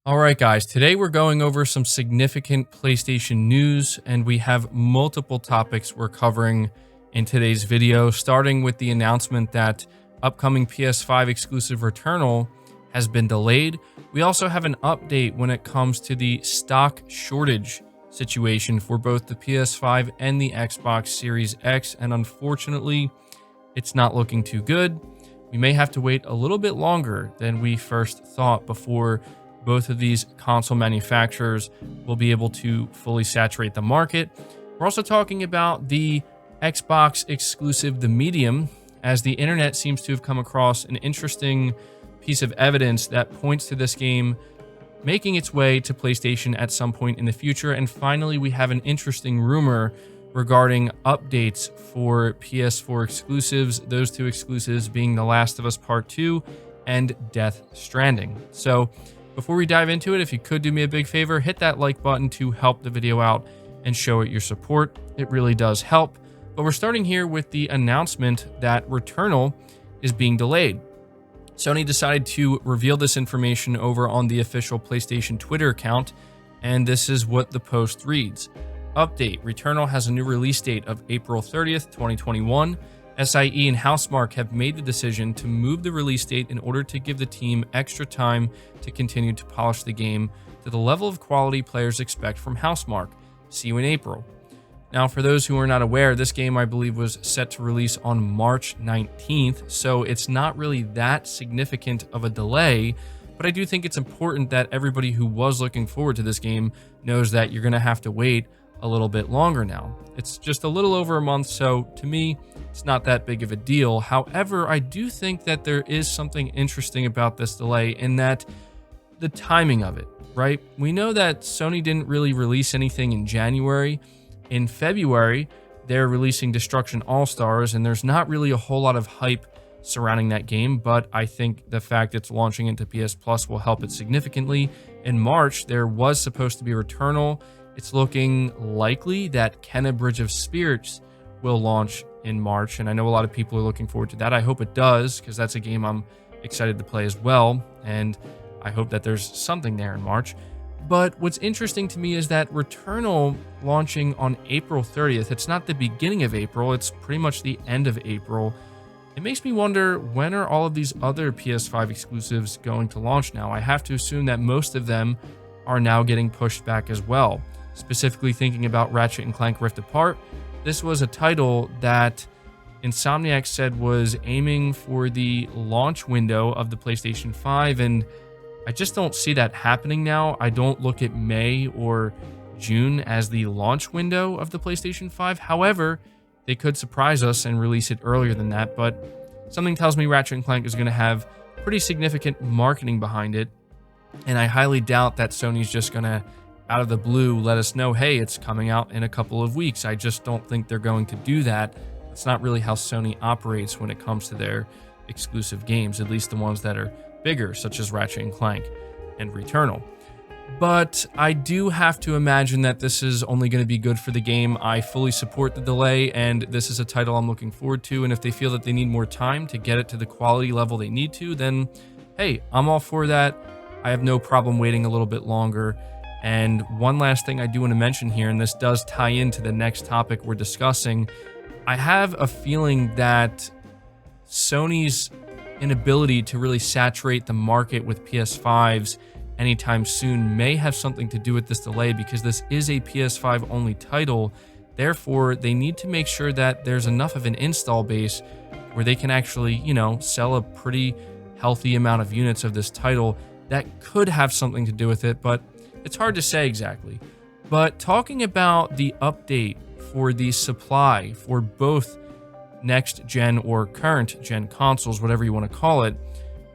All right, guys, today we're going over some significant PlayStation news, and we have multiple topics we're covering in today's video, starting with the announcement that upcoming PS5 exclusive Returnal has been delayed. We also have an update when it comes to the stock shortage situation for both the PS5 and the Xbox Series X, and unfortunately, it's not looking too good. We may have to wait a little bit longer than we first thought before both of these console manufacturers will be able to fully saturate the market. We're also talking about the Xbox exclusive, The Medium, as the internet seems to have come across an interesting piece of evidence that points to this game making its way to PlayStation at some point in the future. And finally, we have an interesting rumor regarding updates for PS4 exclusives, those two exclusives being The Last of Us Part 2 and Death Stranding. So before we dive into it, if you could do me a big favor, hit that like button to help the video out and show it your support. It really does help. But we're starting here with the announcement that Returnal is being delayed. Sony decided to reveal this information over on the official PlayStation Twitter account, and this is what the post reads. Update: Returnal has a new release date of April 30th, 2021. SIE and Housemarque have made the decision to move the release date in order to give the team extra time to continue to polish the game to the level of quality players expect from Housemarque. See you in April. Now, for those who are not aware, this game, I believe, was set to release on March 19th, so it's not really that significant of a delay, but I do think it's important that everybody who was looking forward to this game knows that you're going to have to wait a little bit longer now. It's just a little over a month, so to me, it's not that big of a deal. However, I do think that there is something interesting about this delay in that the timing of it, right? We know that Sony didn't really release anything in January. In February, they're releasing Destruction All-Stars, and there's not really a whole lot of hype surrounding that game, but I think the fact it's launching into PS Plus will help it significantly. In March, there was supposed to be Returnal. It's looking likely that Kenna Bridge of Spirits will launch in March, and I know a lot of people are looking forward to that. I hope it does, because that's a game I'm excited to play as well, and I hope that there's something there in March. But what's interesting to me is that Returnal launching on April 30th, it's not the beginning of April, it's pretty much the end of April. It makes me wonder, when are all of these other PS5 exclusives going to launch now? I have to assume that most of them are now getting pushed back as well. Specifically thinking about Ratchet & Clank Rift Apart, this was a title that Insomniac said was aiming for the launch window of the PlayStation 5, and I just don't see that happening now. I don't look at May or June as the launch window of the PlayStation 5. However, they could surprise us and release it earlier than that, but something tells me Ratchet & Clank is going to have pretty significant marketing behind it, and I highly doubt that Sony's just going to, out of the blue, let us know, hey, it's coming out in a couple of weeks. I just don't think they're going to do that. It's not really how Sony operates when it comes to their exclusive games, at least the ones that are bigger, such as Ratchet & Clank and Returnal. But I do have to imagine that this is only going to be good for the game. I fully support the delay, and this is a title I'm looking forward to, and if they feel that they need more time to get it to the quality level they need to, then hey, I'm all for that. I have no problem waiting a little bit longer. And one last thing I do want to mention here, and this does tie into the next topic we're discussing, I have a feeling that Sony's inability to really saturate the market with PS5s anytime soon may have something to do with this delay, because this is a PS5 only title. Therefore, they need to make sure that there's enough of an install base where they can actually, sell a pretty healthy amount of units of this title. That could have something to do with it, but it's hard to say exactly. But talking about the update for the supply for both next gen or current gen consoles, whatever you want to call it,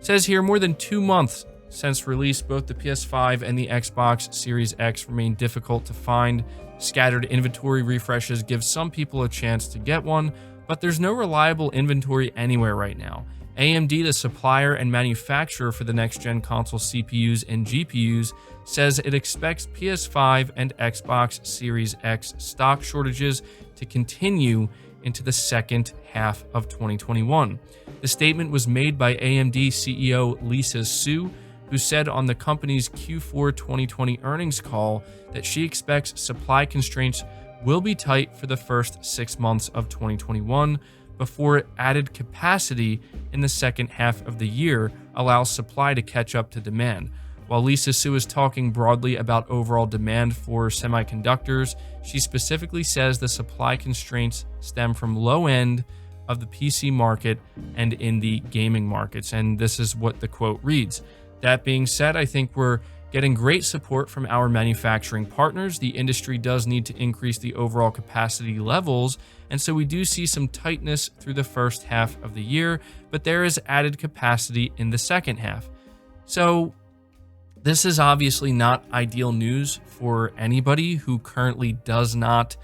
says here more than 2 months since release, both the PS5 and the Xbox Series X remain difficult to find. Scattered inventory refreshes give some people a chance to get one, but there's no reliable inventory anywhere right now. AMD, the supplier and manufacturer for the next-gen console CPUs and GPUs, says it expects PS5 and Xbox Series X stock shortages to continue into the second half of 2021. The statement was made by AMD CEO Lisa Su, who said on the company's Q4 2020 earnings call that she expects supply constraints will be tight for the first 6 months of 2021 before added capacity in the second half of the year allows supply to catch up to demand. While Lisa Su is talking broadly about overall demand for semiconductors, she specifically says the supply constraints stem from low end of the PC market and in the gaming markets. And this is what the quote reads. That being said, I think we're getting great support from our manufacturing partners. The industry does need to increase the overall capacity levels, and so we do see some tightness through the first half of the year, but there is added capacity in the second half. So this is obviously not ideal news for anybody who currently does not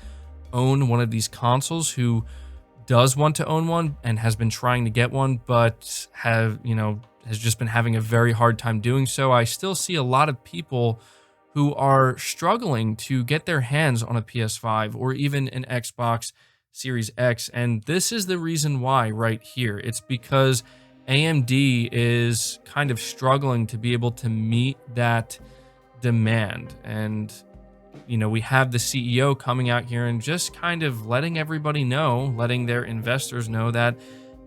own one of these consoles, who does want to own one and has been trying to get one, but has just been having a very hard time doing so. I still see a lot of people who are struggling to get their hands on a PS5 or even an Xbox Series X. And this is the reason why right here. It's because AMD is kind of struggling to be able to meet that demand. And, we have the CEO coming out here and just kind of letting everybody know, letting their investors know that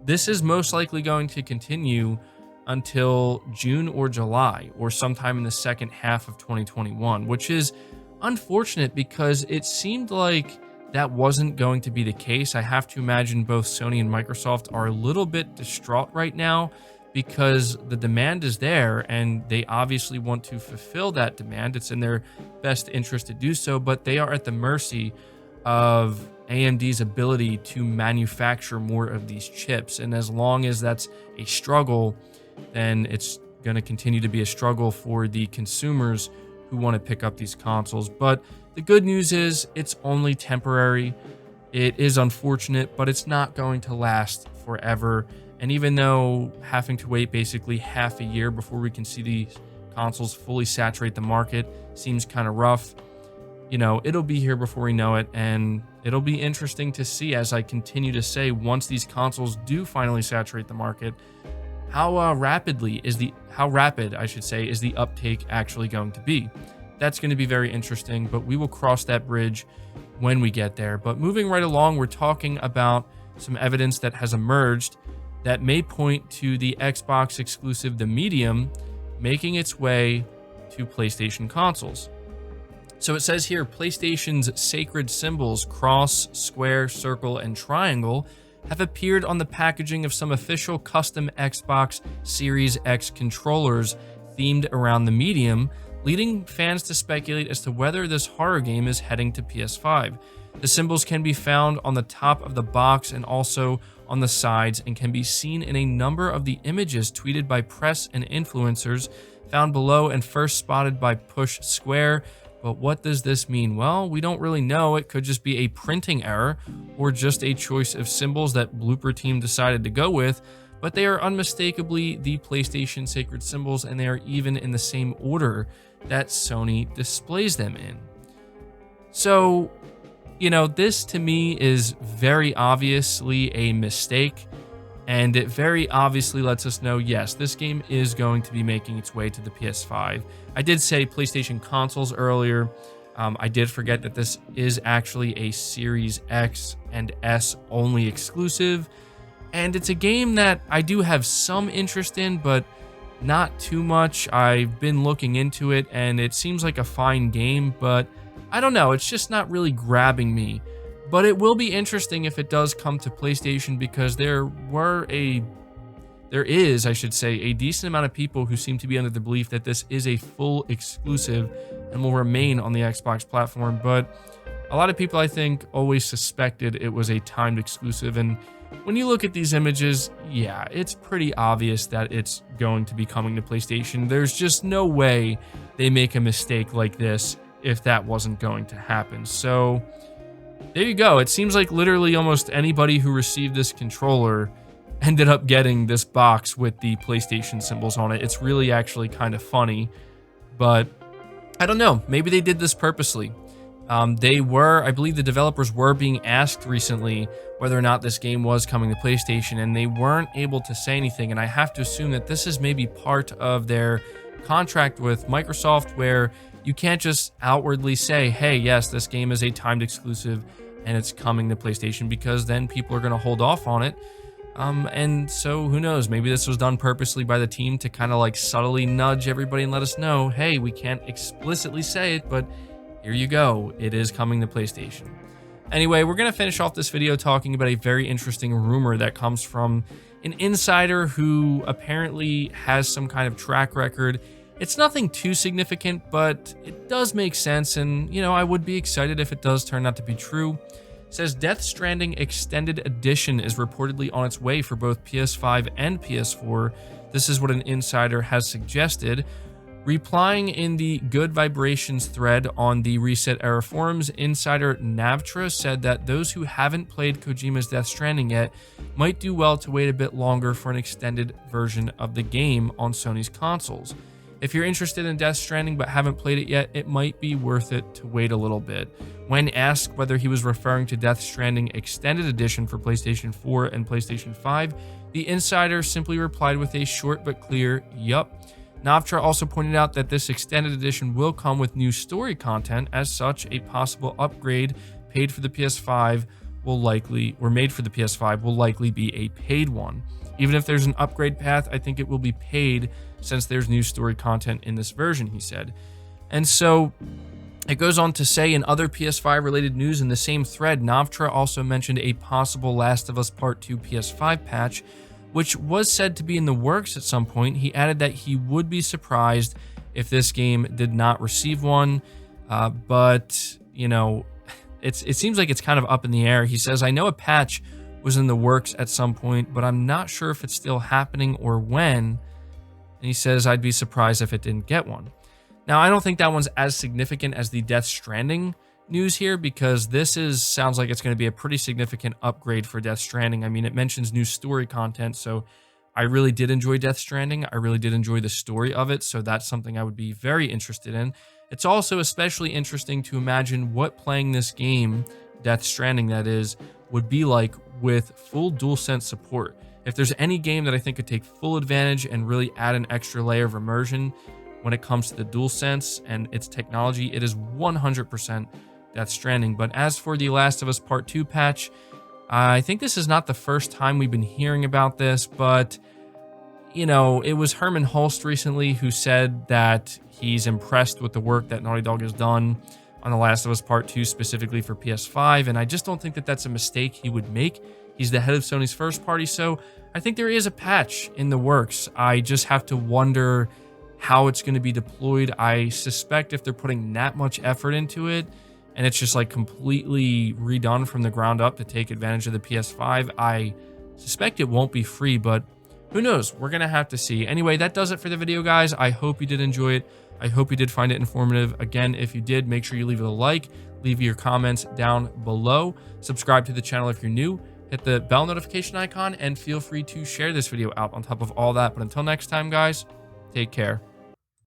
this is most likely going to continue until June or July or sometime in the second half of 2021, which is unfortunate because it seemed like that wasn't going to be the case. I have to imagine both Sony and Microsoft are a little bit distraught right now because the demand is there and they obviously want to fulfill that demand. It's in their best interest to do so, but they are at the mercy of AMD's ability to manufacture more of these chips. And as long as that's a struggle, then it's going to continue to be a struggle for the consumers who want to pick up these consoles. But the good news is it's only temporary. It is unfortunate, but it's not going to last forever. And even though having to wait basically half a year before we can see these consoles fully saturate the market seems kind of rough, it'll be here before we know it. And it'll be interesting to see, as I continue to say, once these consoles do finally saturate the market, how rapid is the uptake actually going to be? That's going to be very interesting, but we will cross that bridge when we get there. But moving right along, we're talking about some evidence that has emerged that may point to the Xbox exclusive, the Medium, making its way to PlayStation consoles. So it says here, PlayStation's sacred symbols, cross, square, circle, and triangle, have appeared on the packaging of some official custom Xbox Series X controllers themed around the Medium, leading fans to speculate as to whether this horror game is heading to PS5. The symbols can be found on the top of the box and also on the sides, and can be seen in a number of the images tweeted by press and influencers found below and first spotted by Push Square. But what does this mean? Well, we don't really know. It could just be a printing error or just a choice of symbols that Blooper Team decided to go with, but they are unmistakably the PlayStation sacred symbols, and they are even in the same order that Sony displays them in. So, this to me is very obviously a mistake, and it very obviously lets us know, yes, this game is going to be making its way to the PS5. I did say PlayStation consoles earlier. I did forget that this is actually a Series X and S only exclusive, and it's a game that I do have some interest in, but not too much. I've been looking into it, and it seems like a fine game, but I don't know, it's just not really grabbing me. But it will be interesting if it does come to PlayStation, because there is, I should say, a decent amount of people who seem to be under the belief that this is a full exclusive and will remain on the Xbox platform. But a lot of people, I think, always suspected it was a timed exclusive. And when you look at these images, yeah, it's pretty obvious that it's going to be coming to PlayStation. There's just no way they make a mistake like this if that wasn't going to happen. So there you go. It seems like literally almost anybody who received this controller ended up getting this box with the PlayStation symbols on it. It's really actually kind of funny, but I don't know. Maybe they did this purposely. I believe the developers were being asked recently whether or not this game was coming to PlayStation, and they weren't able to say anything. And I have to assume that this is maybe part of their contract with Microsoft where you can't just outwardly say, hey, yes, this game is a timed exclusive and it's coming to PlayStation, because then people are going to hold off on it. And so who knows, maybe this was done purposely by the team to kind of like subtly nudge everybody and let us know, hey, we can't explicitly say it, but here you go, it is coming to PlayStation. Anyway, we're going to finish off this video talking about a very interesting rumor that comes from an insider who apparently has some kind of track record. It's nothing too significant, but it does make sense, and you know, I would be excited if it does turn out to be true. It says Death Stranding Extended Edition is reportedly on its way for both PS5 and PS4. This is what an insider has suggested. Replying in the Good Vibrations thread on the Reset Era forums, insider Navtra said that those who haven't played Kojima's Death Stranding yet might do well to wait a bit longer for an extended version of the game on Sony's consoles. If you're interested in Death Stranding but haven't played it yet, it might be worth it to wait a little bit. When asked whether he was referring to Death Stranding Extended Edition for PlayStation 4 and PlayStation 5, the insider simply replied with a short but clear, yup. Navtra also pointed out that this extended edition will come with new story content. As such, a possible upgrade paid for the PS5 will likely, or made for the PS5 will likely be a paid one. Even if there's an upgrade path, I think it will be paid since there's new story content in this version, he said. And so it goes on to say, in other PS5 related news in the same thread, Navtra also mentioned a possible Last of Us Part 2 PS5 patch, which was said to be in the works at some point. He added that he would be surprised if this game did not receive one, but you know, it seems like it's kind of up in the air. He says, I know a patch was in the works at some point, but I'm not sure if it's still happening or when. And he says, I'd be surprised if it didn't get one. Now, I don't think that one's as significant as the Death Stranding news here, because this sounds like it's going to be a pretty significant upgrade for Death Stranding. I mean, it mentions new story content, so I really did enjoy Death Stranding. I really did enjoy the story of it, so that's something I would be very interested in. It's also especially interesting to imagine what playing this game, Death Stranding that is, would be like with full DualSense support. If there's any game that I think could take full advantage and really add an extra layer of immersion when it comes to the DualSense and its technology, it is 100% Death Stranding. But as for the Last of Us Part 2 patch, I think this is not the first time we've been hearing about this, but you know, it was Herman Hulst recently who said that he's impressed with the work that Naughty Dog has done on The Last of Us Part 2 specifically for PS5, and I just don't think that that's a mistake he would make. He's the head of Sony's first party, so I think there is a patch in the works. I just have to wonder how it's going to be deployed. I suspect if they're putting that much effort into it, and it's just like completely redone from the ground up to take advantage of the PS5, I suspect it won't be free, but who knows? We're going to have to see. Anyway, that does it for the video, guys. I hope you did enjoy it. I hope you did find it informative. Again, if you did, make sure you leave it a like, leave your comments down below, subscribe to the channel if you're new, hit the bell notification icon, and feel free to share this video out on top of all that. But until next time, guys, take care.